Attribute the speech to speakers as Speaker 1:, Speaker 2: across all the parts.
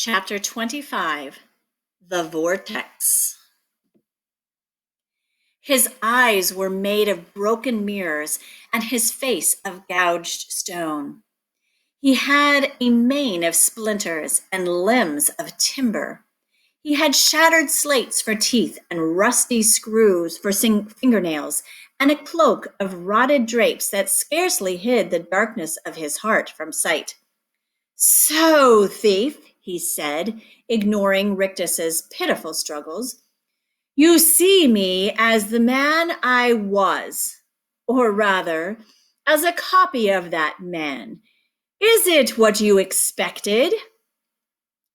Speaker 1: Chapter 25, The Vortex. His eyes were made of broken mirrors and his face of gouged stone. He had a mane of splinters and limbs of timber. He had shattered slates for teeth and rusty screws for fingernails, and a cloak of rotted drapes that scarcely hid the darkness of his heart from sight. "So, thief," he said, ignoring Rictus's pitiful struggles, "you see me as the man I was, or rather, as a copy of that man. Is it what you expected?"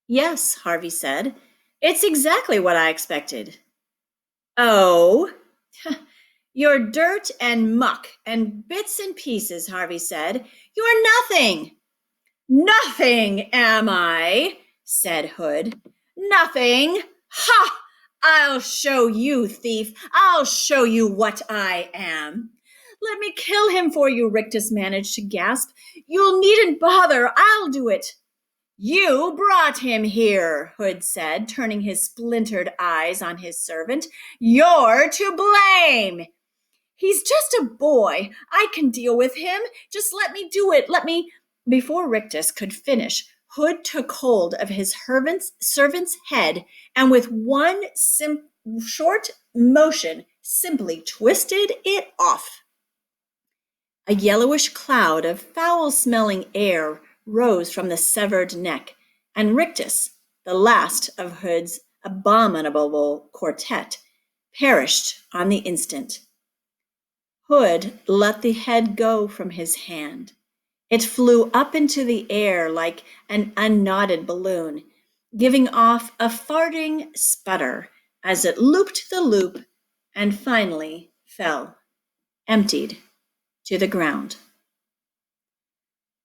Speaker 1: "Yes," Harvey said. "It's exactly what I expected." "Oh, you're dirt and muck and bits and pieces," Harvey said. "You're nothing." "Nothing, am I?" said Hood. "Nothing? Ha! I'll show you, thief. I'll show you what I am." "Let me kill him for you," Rictus managed to gasp. "You needn't bother. I'll do it." "You brought him here," Hood said, turning his splintered eyes on his servant. "You're to blame." "He's just a boy. I can deal with him. Just let me do it. Before Rictus could finish, Hood took hold of his servant's head and with one short motion simply twisted it off. A yellowish cloud of foul-smelling air rose from the severed neck, and Rictus, the last of Hood's abominable quartet, perished on the instant. Hood let the head go from his hand. It flew up into the air like an unknotted balloon, giving off a farting sputter as it looped the loop and finally fell, emptied, to the ground.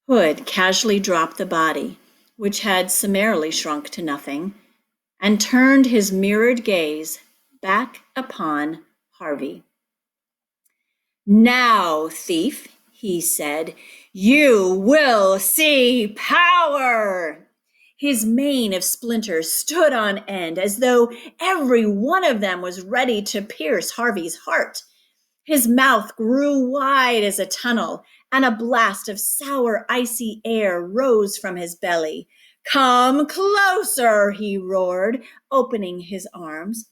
Speaker 1: Hood casually dropped the body, which had summarily shrunk to nothing, and turned his mirrored gaze back upon Harvey. "Now, thief," he said, "you will see power." His mane of splinters stood on end as though every one of them was ready to pierce Harvey's heart. His mouth grew wide as a tunnel, and a blast of sour, icy air rose from his belly. "Come closer," he roared, opening his arms.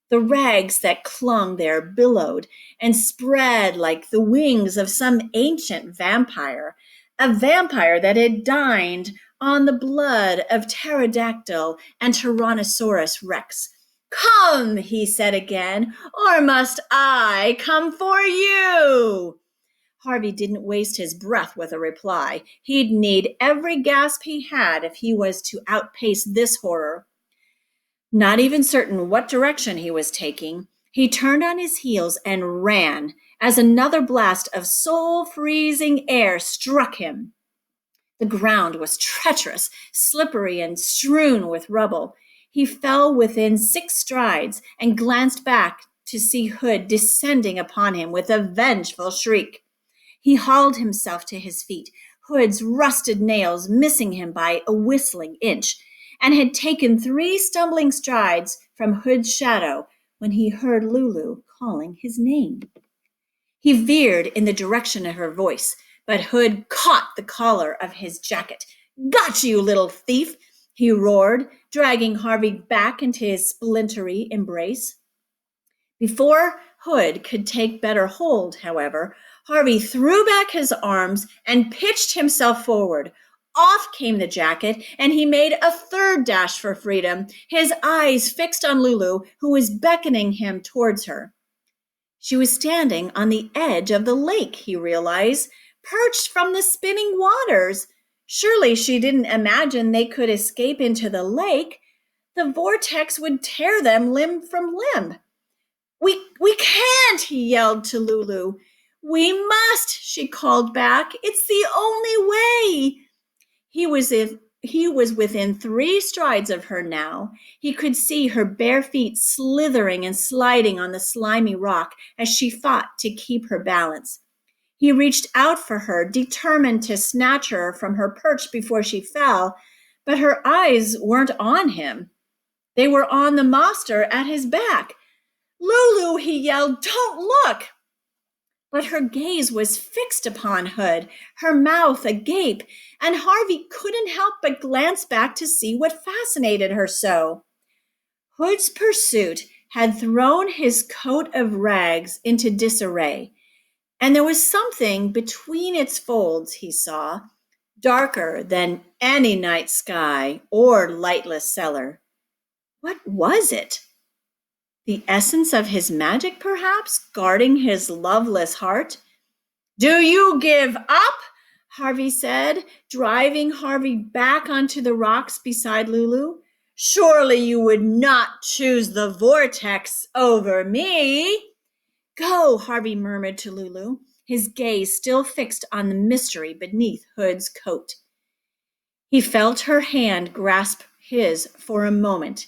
Speaker 1: The rags that clung there billowed and spread like the wings of some ancient vampire, a vampire that had dined on the blood of pterodactyl and Tyrannosaurus rex. "Come," he said again, "or must I come for you?" Harvey didn't waste his breath with a reply. He'd need every gasp he had if he was to outpace this horror. Not even certain what direction he was taking, he turned on his heels and ran as another blast of soul-freezing air struck him. The ground was treacherous, slippery, and strewn with rubble. He fell within 6 strides and glanced back to see Hood descending upon him with a vengeful shriek. He hauled himself to his feet, Hood's rusted nails missing him by a whistling inch, and had taken 3 stumbling strides from Hood's shadow when he heard Lulu calling his name. He veered in the direction of her voice, but Hood caught the collar of his jacket. "Got you, little thief!" he roared, dragging Harvey back into his splintery embrace. Before Hood could take better hold, however, Harvey threw back his arms and pitched himself forward. Off came the jacket, and he made a third dash for freedom, his eyes fixed on Lulu, who was beckoning him towards her. She was standing on the edge of the lake, he realized, perched from the spinning waters. Surely she didn't imagine they could escape into the lake. The vortex would tear them limb from limb. We can't," he yelled to Lulu. "We must," she called back. "It's the only way." He was within 3 strides of her now. He could see her bare feet slithering and sliding on the slimy rock as she fought to keep her balance. He reached out for her, determined to snatch her from her perch before she fell, but her eyes weren't on him. They were on the monster at his back. "Lulu," he yelled, "don't look!" But her gaze was fixed upon Hood, her mouth agape, and Harvey couldn't help but glance back to see what fascinated her so. Hood's pursuit had thrown his coat of rags into disarray, and there was something between its folds, he saw, darker than any night sky or lightless cellar. What was it? The essence of his magic, perhaps, guarding his loveless heart? "Do you give up?" Harvey said, driving Harvey back onto the rocks beside Lulu. "Surely you would not choose the Vortex over me." "Go," Harvey murmured to Lulu, his gaze still fixed on the mystery beneath Hood's coat. He felt her hand grasp his for a moment.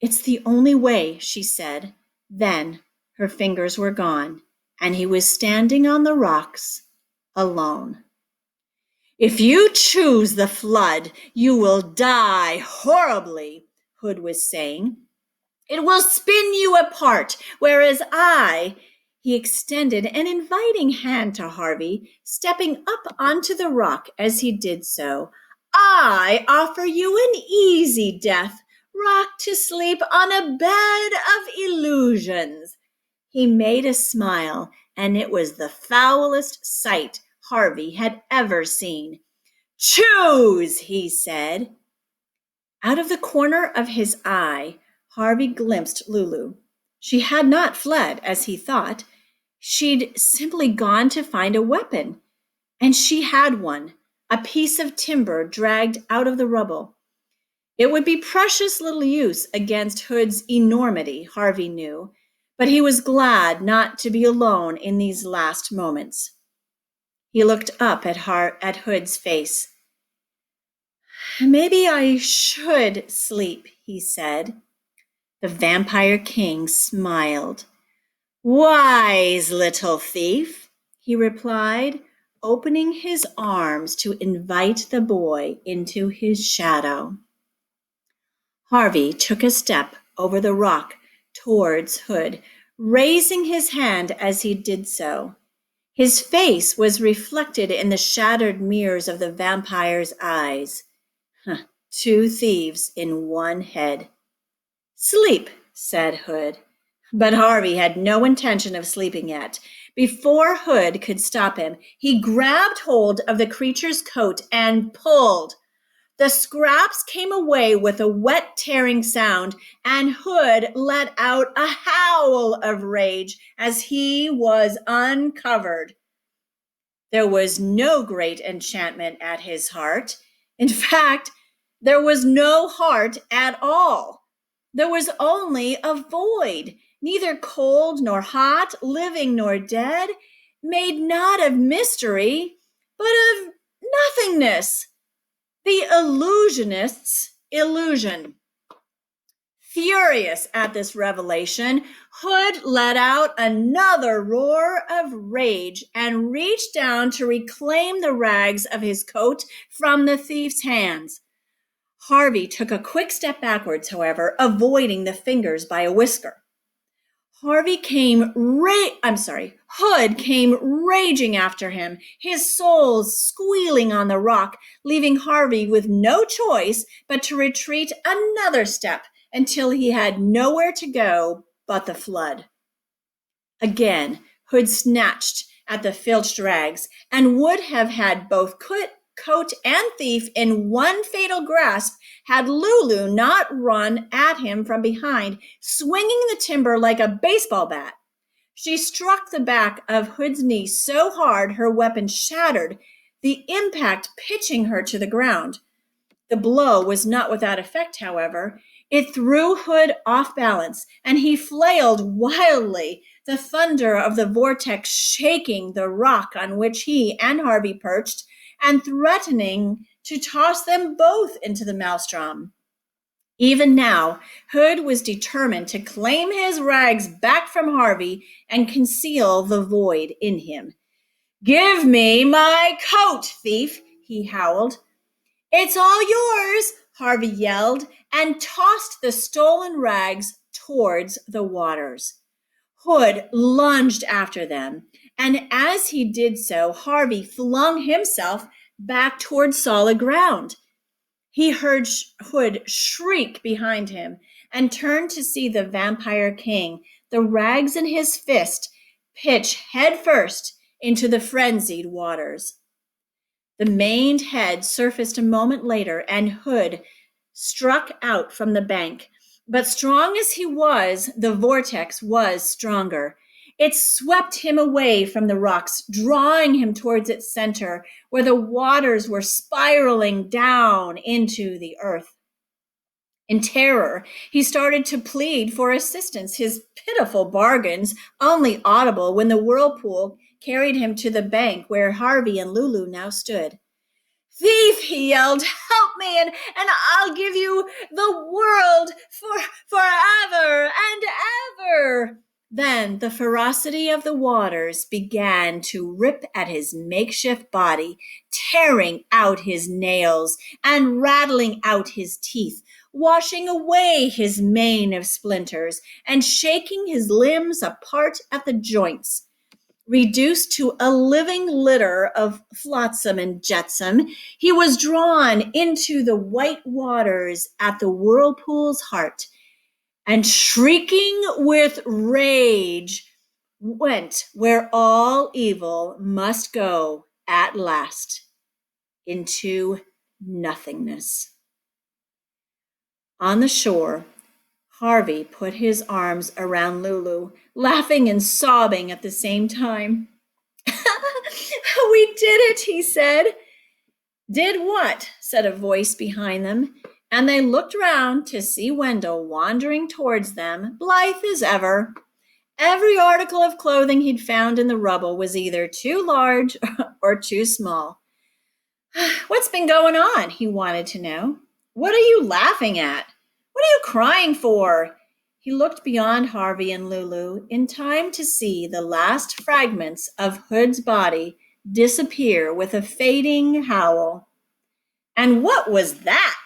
Speaker 1: "It's the only way," she said. Then her fingers were gone, and he was standing on the rocks, alone. "If you choose the flood, you will die horribly," Hood was saying. "It will spin you apart, whereas he extended an inviting hand to Harvey, stepping up onto the rock as he did so. "I offer you an easy death, rocked to sleep on a bed of illusions." He made a smile, and it was the foulest sight Harvey had ever seen. "Choose," he said. Out of the corner of his eye, Harvey glimpsed Lulu. She had not fled, as he thought. She'd simply gone to find a weapon. And she had one, a piece of timber dragged out of the rubble. It would be precious little use against Hood's enormity, Harvey knew, but he was glad not to be alone in these last moments. He looked up at Hood's face. "Maybe I should sleep," he said. The Vampire King smiled. "Wise little thief," he replied, opening his arms to invite the boy into his shadow. Harvey took a step over the rock towards Hood, raising his hand as he did so. His face was reflected in the shattered mirrors of the vampire's eyes. Two thieves in one head. "Sleep," said Hood. But Harvey had no intention of sleeping yet. Before Hood could stop him, he grabbed hold of the creature's coat and pulled. The scraps came away with a wet, tearing sound, and Hood let out a howl of rage as he was uncovered. There was no great enchantment at his heart. In fact, there was no heart at all. There was only a void, neither cold nor hot, living nor dead, made not of mystery, but of nothingness. The illusionist's illusion. Furious at this revelation, Hood let out another roar of rage and reached down to reclaim the rags of his coat from the thief's hands. Harvey took a quick step backwards, however, avoiding the fingers by a whisker. Hood came raging after him, his soles squealing on the rock, leaving Harvey with no choice but to retreat another step until he had nowhere to go but the flood. Again, Hood snatched at the filched rags and would have had both coat and thief in one fatal grasp had Lulu not run at him from behind, swinging the timber like a baseball bat. She struck the back of Hood's knee so hard her weapon shattered, the impact pitching her to the ground. The blow was not without effect, however. It threw Hood off balance, and he flailed wildly, the thunder of the vortex shaking the rock on which he and Harvey perched, and threatening to toss them both into the maelstrom. Even now, Hood was determined to claim his rags back from Harvey and conceal the void in him. "Give me my coat, thief," he howled. "It's all yours," Harvey yelled and tossed the stolen rags towards the waters. Hood lunged after them, and as he did so, Harvey flung himself back toward solid ground. He heard Hood shriek behind him and turned to see the vampire king, the rags in his fist, pitch headfirst into the frenzied waters. The maned head surfaced a moment later, and Hood struck out from the bank. But strong as he was, the vortex was stronger. It swept him away from the rocks, drawing him towards its center, where the waters were spiraling down into the earth. In terror, he started to plead for assistance, his pitiful bargains only audible when the whirlpool carried him to the bank where Harvey and Lulu now stood. "Thief," he yelled, "help me, and I'll give you the world forever and ever." Then the ferocity of the waters began to rip at his makeshift body, tearing out his nails and rattling out his teeth, washing away his mane of splinters and shaking his limbs apart at the joints. Reduced to a living litter of flotsam and jetsam, he was drawn into the white waters at the whirlpool's heart, and shrieking with rage, went where all evil must go at last, into nothingness. On the shore, Harvey put his arms around Lulu, laughing and sobbing at the same time. "We did it," he said. "Did what?" said a voice behind them, and they looked round to see Wendell wandering towards them, blithe as ever. Every article of clothing he'd found in the rubble was either too large or too small. "What's been going on?" he wanted to know. "What are you laughing at? What are you crying for?" He looked beyond Harvey and Lulu in time to see the last fragments of Hood's body disappear with a fading howl. "And what was that?"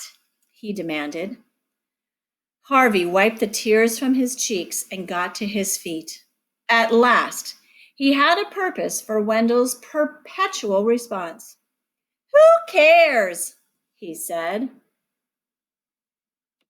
Speaker 1: he demanded. Harvey wiped the tears from his cheeks and got to his feet. At last, he had a purpose for Wendell's perpetual response. "Who cares?" he said.